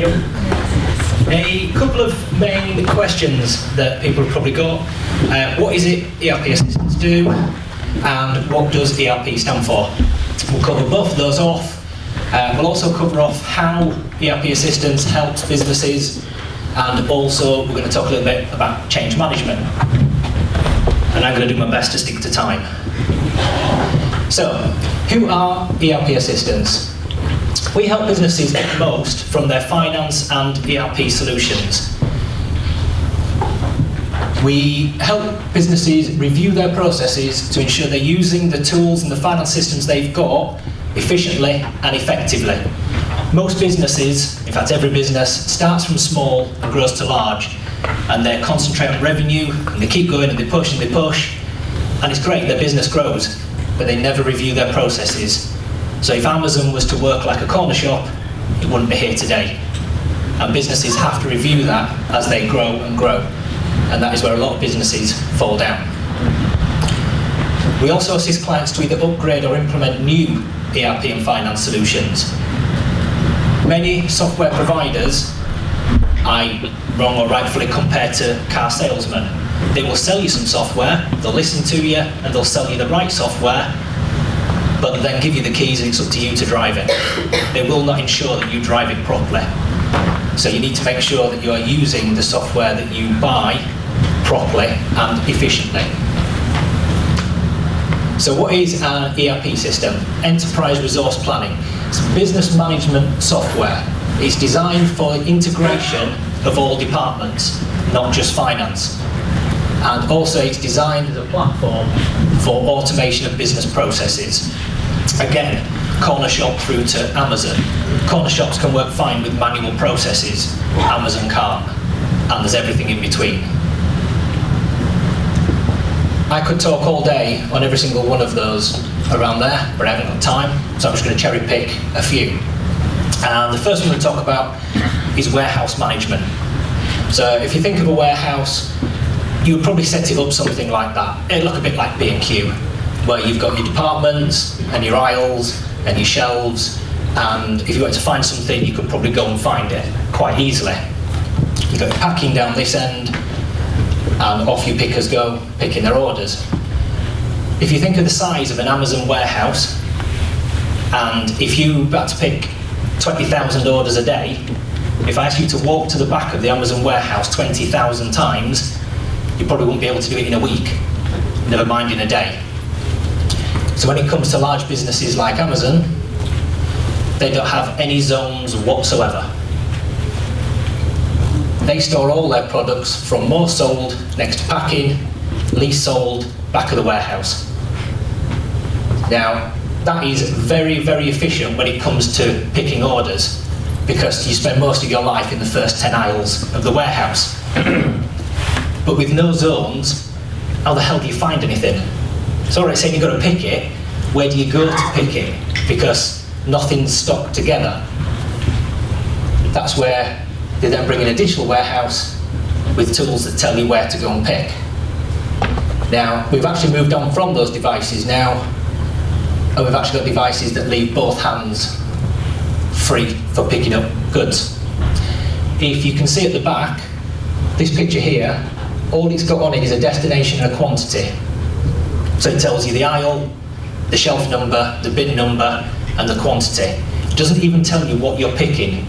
you. A couple of main questions that people have probably got. What is it ERP assistants do? And what does ERP stand for? We'll cover both of those off. We'll also cover off how ERP assistants helps businesses, and also we're going to talk a little bit about change management. And I'm going to do my best to stick to time. So, who are ERP assistants? We help businesses get the most from their finance and ERP solutions. We help businesses review their processes to ensure they're using the tools and the finance systems they've got efficiently and effectively. Most businesses, in fact every business, starts from small and grows to large, and they concentrate on revenue and they keep going and they push and they push, and it's great, their business grows, but they never review their processes. So if Amazon was to work like a corner shop, it wouldn't be here today. And businesses have to review that as they grow and grow. And that is where a lot of businesses fall down. We also assist clients to either upgrade or implement new ERP and finance solutions. Many software providers, wrong or rightfully, compared to car salesmen. They will sell you some software, they'll listen to you, and they'll sell you the right software, but then give you the keys and it's up to you to drive it. They will not ensure that you drive it properly. So you need to make sure that you are using the software that you buy properly and efficiently. So what is an ERP system? Enterprise Resource Planning. It's business management software. It's designed for integration of all departments, not just finance. And also it's designed as a platform for automation of business processes. Again, corner shop through to Amazon. Corner shops can work fine with manual processes, Amazon can't, and there's everything in between. I could talk all day on every single one of those around there, but I haven't got time, so I'm just going to cherry pick a few. And the first one we'll talk about is warehouse management. So if you think of a warehouse, you would probably set it up something like that. It'd look a bit like B&Q, where you've got your departments and your aisles and your shelves, and if you wanted to find something, you could probably go and find it quite easily. You've got your packing down this end, and off your pickers go, picking their orders. If you think of the size of an Amazon warehouse, and if you had to pick 20,000 orders a day, if I asked you to walk to the back of the Amazon warehouse 20,000 times, you probably wouldn't be able to do it in a week, never mind in a day. So when it comes to large businesses like Amazon, they don't have any zones whatsoever. They store all their products from more sold next to packing, least sold back of the warehouse. Now, that is very, very efficient when it comes to picking orders, because you spend most of your life in the first 10 aisles of the warehouse. But with no zones, how the hell do you find anything? It's alright saying you've got to pick it, where do you go to pick it? Because nothing's stocked together. That's where they then bring in a digital warehouse with tools that tell you where to go and pick. Now, we've actually moved on from those devices now, and we've actually got devices that leave both hands free for picking up goods. If you can see at the back, this picture here, all it's got on it is a destination and a quantity. So it tells you the aisle, the shelf number, the bin number, and the quantity. It doesn't even tell you what you're picking.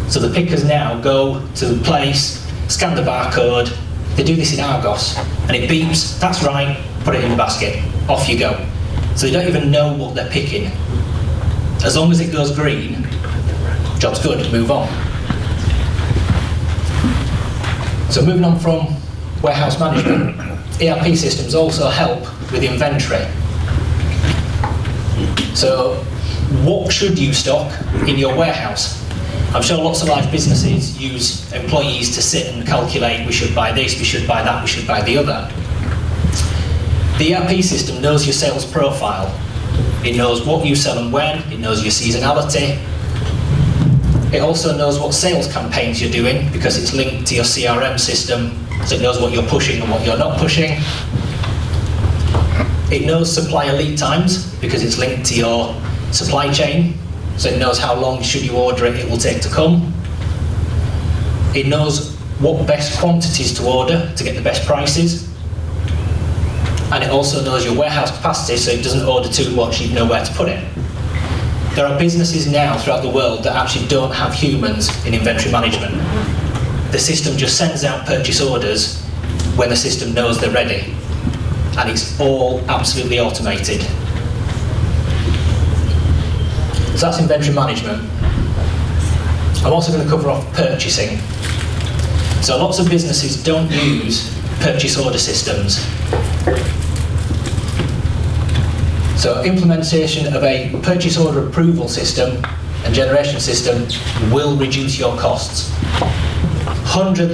So the pickers now go to the place, scan the barcode, they do this in Argos, and it beeps, that's right, put it in the basket, off you go. So they don't even know what they're picking. As long as it goes green, job's good, move on. So moving on from warehouse management, ERP systems also help with inventory. So what should you stock in your warehouse? I'm sure lots of large businesses use employees to sit and calculate, we should buy this, we should buy that, we should buy the other. The ERP system knows your sales profile. It knows what you sell and when, it knows your seasonality. It also knows what sales campaigns you're doing because it's linked to your CRM system, so it knows what you're pushing and what you're not pushing. It knows supplier lead times because it's linked to your supply chain, so it knows how long, should you order it, it will take to come. It knows what best quantities to order to get the best prices. And it also knows your warehouse capacity, so it doesn't order too much, you know where to put it. There are businesses now throughout the world that actually don't have humans in inventory management. The system just sends out purchase orders when the system knows they're ready. And it's all absolutely automated. So that's inventory management. I'm also going to cover off purchasing. So lots of businesses don't use purchase order systems. So implementation of a purchase order approval system and generation system will reduce your costs.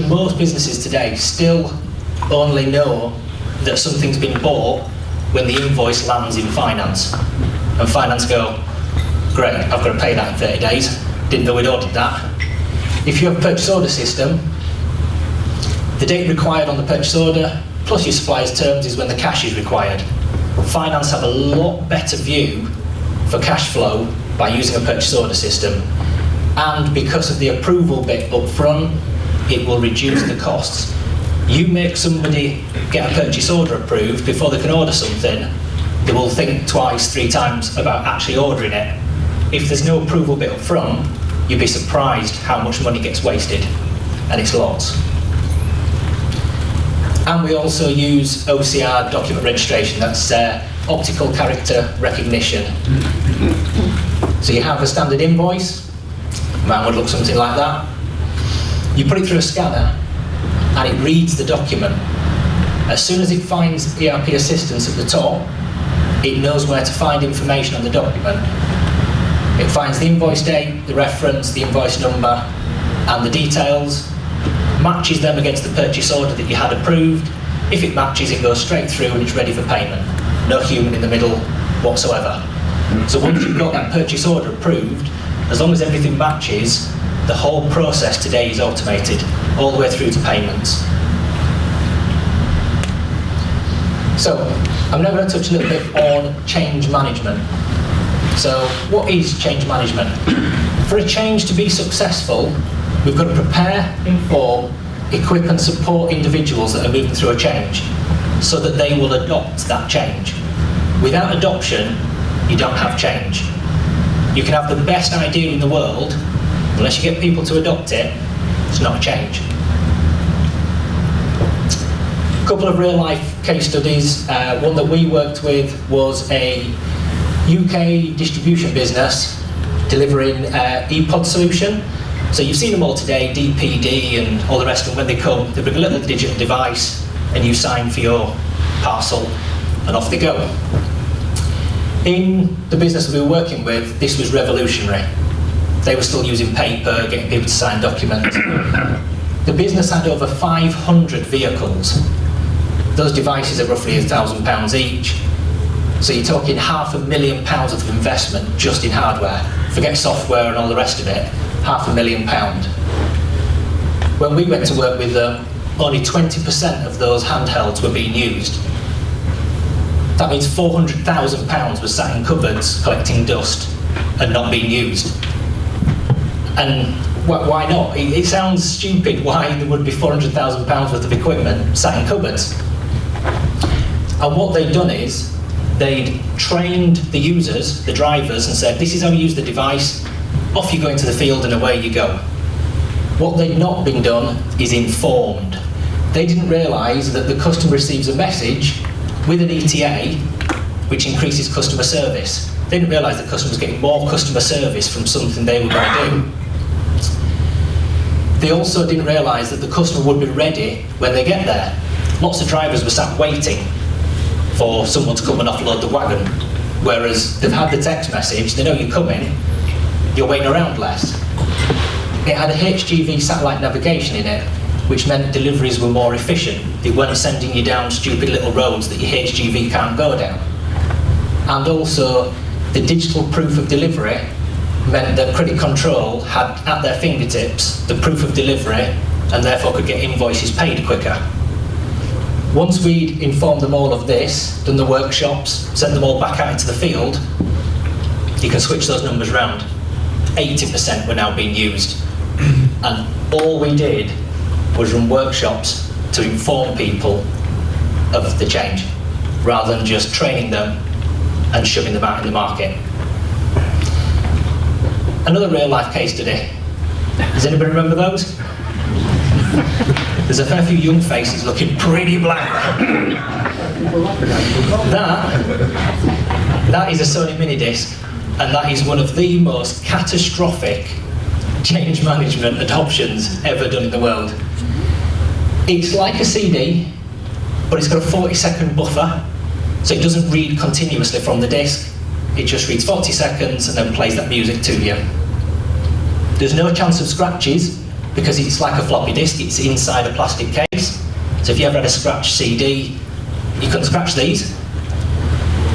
Most businesses today still only know that something's been bought when the invoice lands in finance. And finance go, great, I've got to pay that in 30 days. Didn't know we'd ordered that. If you have a purchase order system, the date required on the purchase order plus your supplier's terms is when the cash is required. Finance have a lot better view for cash flow by using a purchase order system, and because of the approval bit up front, it will reduce the costs. You make somebody get a purchase order approved before they can order something, they will think twice, 3 times about actually ordering it. If there's no approval bit up front, you'd be surprised how much money gets wasted, and it's lots. And we also use OCR document registration, that's optical character recognition. So you have a standard invoice, mine would look something like that. You put it through a scanner and it reads the document. As soon as it finds ERP assistance at the top, it knows where to find information on the document. It finds the invoice date, the reference, the invoice number, and the details, matches them against the purchase order that you had approved. If it matches, it goes straight through and it's ready for payment. No human in the middle whatsoever. So once you've got that purchase order approved, as long as everything matches, the whole process today is automated, all the way through to payments. So, I'm now going to touch a little bit on change management. So, what is change management? For a change to be successful, we've got to prepare, inform, equip and support individuals that are moving through a change so that they will adopt that change. Without adoption, you don't have change. You can have the best idea in the world, unless you get people to adopt it, it's not a change. A couple of real life case studies. One that we worked with was a UK distribution business delivering ePod solution. So you've seen them all today, DPD and all the rest of them. When they come, they bring a little digital device and you sign for your parcel and off they go. In the business we were working with, this was revolutionary. They were still using paper, getting people to sign documents. The business had over 500 vehicles. Those devices are roughly £1,000 each. So you're talking £500,000 of investment just in hardware. Forget software and all the rest of it, £500,000. When we went to work with them, only 20% of those handhelds were being used. That means £400,000 was sat in cupboards collecting dust and not being used. And why not? It sounds stupid why there would be £400,000 worth of equipment sat in cupboards. And what they'd done is, they'd trained the users, the drivers, and said, this is how you use the device, off you go into the field and away you go. What they'd not been done is informed. They didn't realise that the customer receives a message with an ETA, which increases customer service. They didn't realise the customer was getting more customer service from something they were going to do. They also didn't realise that the customer would be ready when they get there. Lots of drivers were sat waiting for someone to come and offload the wagon, whereas they've had the text message, they know you're coming, you're waiting around less. It had a HGV satellite navigation in it, which meant deliveries were more efficient. They weren't sending you down stupid little roads that your HGV can't go down. And also, the digital proof of delivery meant that credit control had at their fingertips the proof of delivery and therefore could get invoices paid quicker. Once we'd informed them all of this, done the workshops, sent them all back out into the field, you can switch those numbers around. 80% were now being used. And all we did was run workshops to inform people of the change, rather than just training them and shoving them out in the market. Another real life case study. Does anybody remember those? There's a fair few young faces looking pretty blank. That is a Sony mini disc, and that is one of the most catastrophic change management adoptions ever done in the world. It's like a CD, but it's got a 40-second buffer, so it doesn't read continuously from the disc. It just reads 40 seconds and then plays that music to you. There's no chance of scratches because it's like a floppy disk, it's inside a plastic case. So if you ever had a scratch CD, you couldn't scratch these.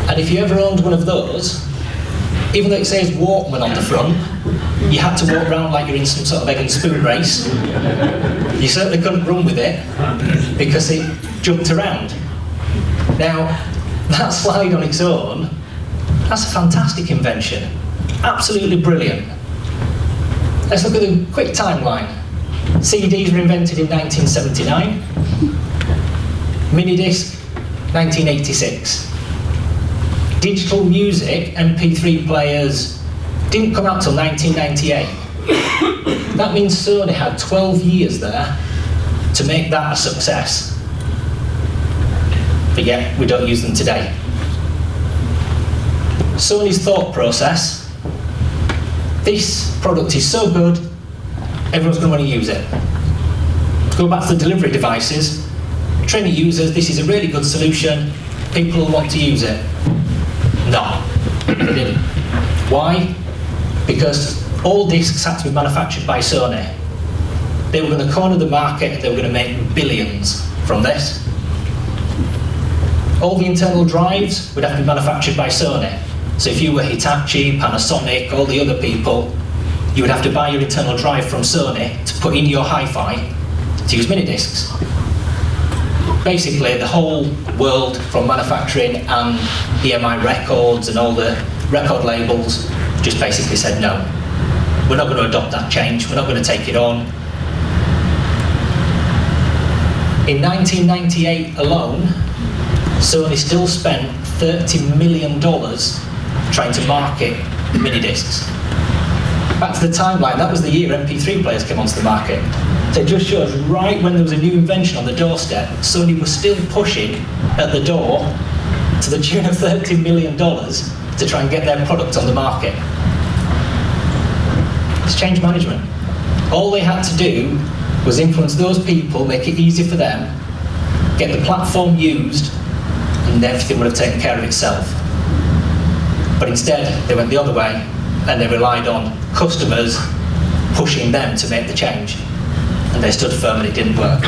And if you ever owned one of those, even though it says Walkman on the front, you had to walk around like you're in some sort of egg and spoon race. You certainly couldn't run with it because it jumped around. Now, that slide on its own, that's a fantastic invention. Absolutely brilliant. Let's look at the quick timeline. CDs were invented in 1979. Minidisc, 1986. Digital music, MP3 players, didn't come out till 1998. That means Sony had 12 years there to make that a success. But yet, we don't use them today. Sony's thought process: this product is so good, everyone's going to want to use it. Go back to the delivery devices, train the users, this is a really good solution, people will want to use it. No, they didn't. Why? Because all discs had to be manufactured by Sony. They were going to corner the market and they were going to make billions from this. All the internal drives would have to be manufactured by Sony. So if you were Hitachi, Panasonic, all the other people, you would have to buy your internal drive from Sony to put in your hi-fi to use mini discs. Basically, the whole world, from manufacturing and EMI Records and all the record labels, just basically said no. We're not going to adopt that change, we're not going to take it on. In 1998 alone, Sony still spent $30 million trying to market mini discs. Back to the timeline, that was the year MP3 players came onto the market. So it just shows, right when there was a new invention on the doorstep, Sony was still pushing at the door to the tune of $30 million to try and get their product on the market. It's change management. All they had to do was influence those people, make it easy for them, get the platform used, and everything would have taken care of itself. But instead, they went the other way, and they relied on customers pushing them to make the change. And they stood firm and it didn't work.